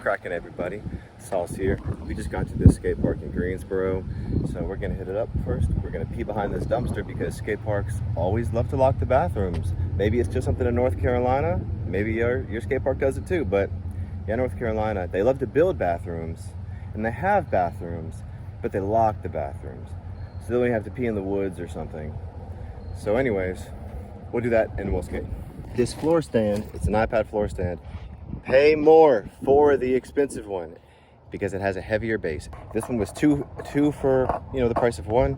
cracking, everybody? Saul's here. We just got to this skate park in Greensboro, so we're gonna hit it up first. We're gonna pee behind this dumpster because skate parks always love to lock the bathrooms. Maybe it's just something in North Carolina. Maybe your skate park does it too, but yeah, North Carolina, they love to build bathrooms, and they have bathrooms, but they lock the bathrooms. So then we have to pee in the woods or something. So anyways, we'll do that and we'll skate. This floor stand, it's an iPad floor stand. Pay more for the expensive one because it has a heavier base. This one was two for, you know, the price of one,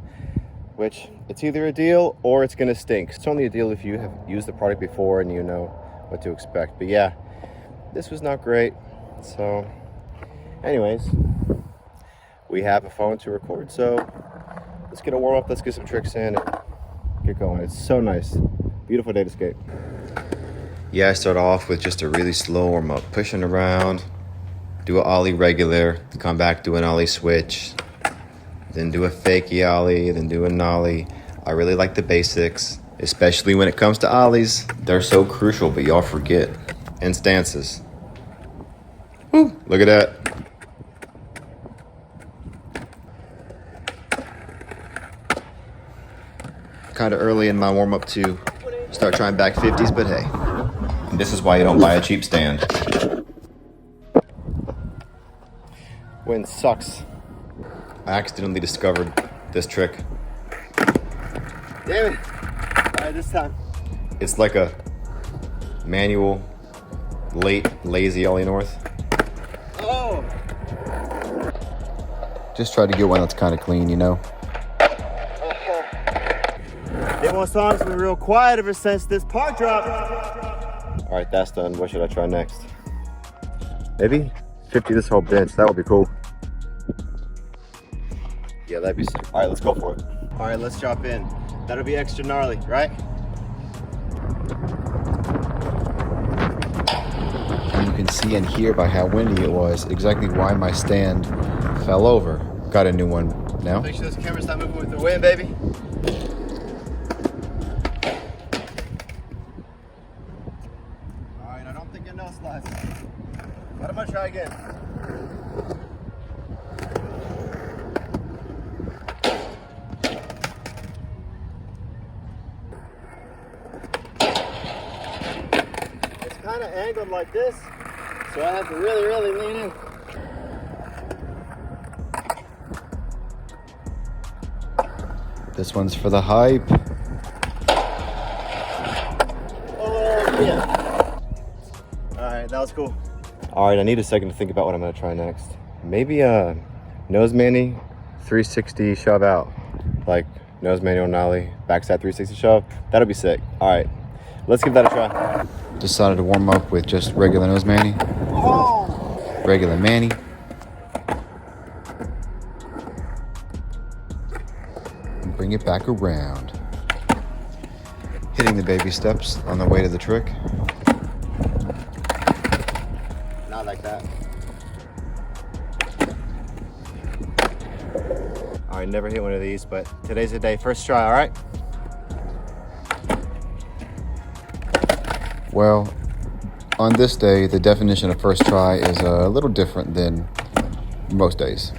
which it's either a deal or it's gonna stink. It's only a deal if you have used the product before and you know what to expect. But yeah, this was not great. So anyways, we have a phone to record, so let's get a warm up, let's get some tricks in and get going. It's so nice. Beautiful day to skate. Yeah, I start off with just a really slow warm up, pushing around, do an ollie regular, come back, do an ollie switch, then do a fakie ollie, then do a nollie. I really like the basics, especially when it comes to ollies. They're so crucial, but y'all forget. And stances. Woo, look at that. Kind of early in my warm up to start trying back 50s, but hey. This is why you don't buy a cheap stand. Wind sucks. I accidentally discovered this trick. Damn it. All right, this time. It's like a manual, late, lazy ollie north. Oh! Just try to get one that's kind of clean, you know? They want songs to be real quiet ever since this park dropped. All right, that's done. What should I try next? Maybe 50 this whole bench. That would be cool. Yeah, that'd be sick. All right, let's go for it. All right, let's drop in. That'll be extra gnarly, right? And you can see and hear by how windy it was exactly why my stand fell over. Got a new one now. Make sure those cameras not moving with the wind, baby. But I'm gonna try again. It's kind of angled like this, so I have to really lean in. This one's for the hype. Oh yeah. All right, that was cool. All right, I need a second to think about what I'm gonna try next. Maybe a nose mani 360 shove out. Like nose manual nollie, backside 360 shove. That'll be sick. All right, let's give that a try. Decided to warm up with just regular nose mani. Oh. Regular mani. And bring it back around. Hitting the baby steps on the way to the trick. Like that. All right, never hit one of these, but today's the day. First try, all right? Well, on this day, the definition of first try is a little different than most days.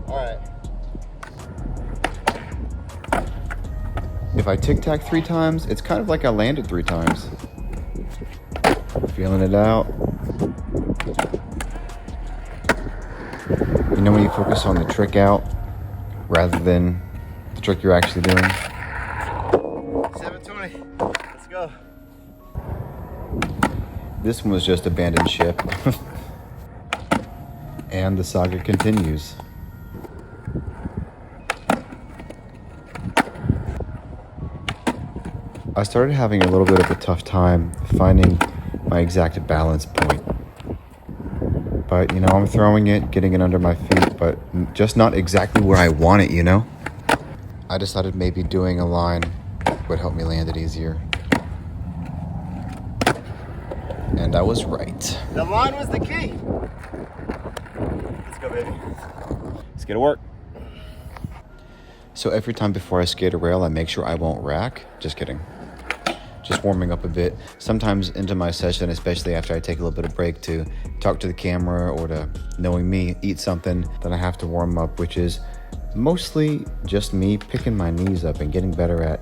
All right. If I tic-tac 3 times, it's kind of like I landed 3 times. Feeling it out. You know when you focus on the trick out rather than the trick you're actually doing? 720. Let's go. This one was just abandoned ship. And the saga continues. I started having a little bit of a tough time finding my exact balance point. But, you know, I'm throwing it, getting it under my feet, but just not exactly where I want it, you know? I decided maybe doing a line would help me land it easier. And I was right. The line was the key. Let's go, baby. Let's get to work. So every time before I skate a rail, I make sure I won't rack. Just kidding. Just warming up a bit. Sometimes into my session, especially after I take a little bit of break to talk to the camera or to, knowing me, eat something, then I have to warm up, which is mostly just me picking my knees up and getting better at,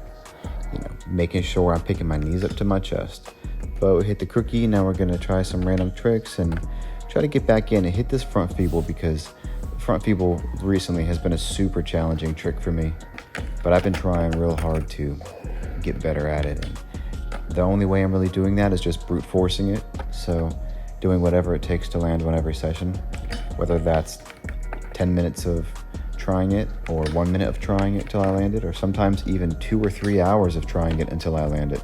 making sure I'm picking my knees up to my chest. But we hit the crookie, now we're gonna try some random tricks and try to get back in and hit this front feeble, because front feeble recently has been a super challenging trick for me. But I've been trying real hard to get better at it. And the only way I'm really doing that is just brute forcing it. So doing whatever it takes to land on every session, whether that's 10 minutes of trying it or 1 minute of trying it till I land it, or sometimes even 2 or 3 hours of trying it until I land it,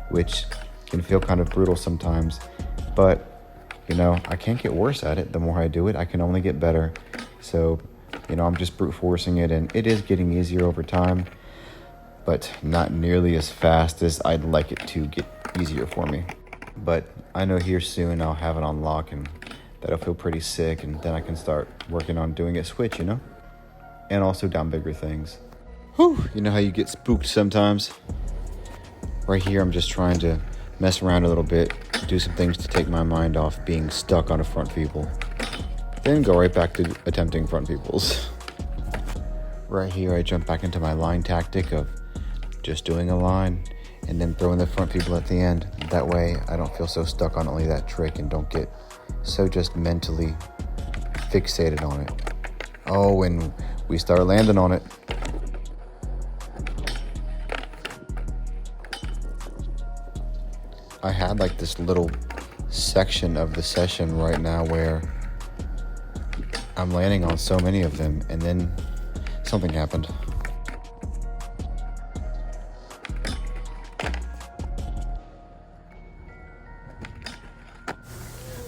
which can feel kind of brutal sometimes. But I can't get worse at it. The more I do it, I can only get better. So, I'm just brute forcing it, and it is getting easier over time, but not nearly as fast as I'd like it to get easier for me. But I know here soon I'll have it on lock, and that'll feel pretty sick, and then I can start working on doing it switch, and also down bigger things. Whew, you know how you get spooked sometimes? Right here, I'm just trying to mess around a little bit, do some things to take my mind off being stuck on a front feeble, then go right back to attempting front feebles. Right here, I jump back into my line tactic of just doing a line and then throwing the front feeble at the end. That way, I don't feel so stuck on only that trick and don't get so just mentally fixated on it. Oh, and we start landing on it. I had like this little section of the session right now where I'm landing on so many of them, and then something happened.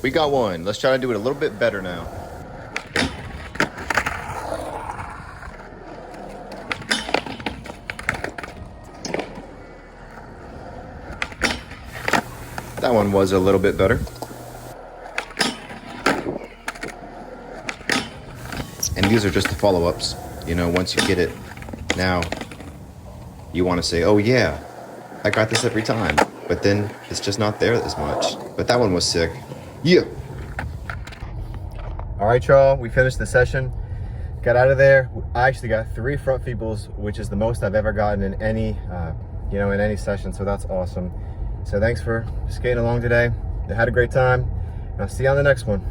We got one. Let's try to do it a little bit better now. That one was a little bit better. And these are just the follow-ups. Once you get it, now you want to say, oh yeah, I got this every time. But then it's just not there as much. But that one was sick. Yeah. All right, y'all, we finished the session. Got out of there. I actually got 3 front feebles, which is the most I've ever gotten in any, in any session. So that's awesome. So thanks for skating along today. I had a great time. And I'll see you on the next one.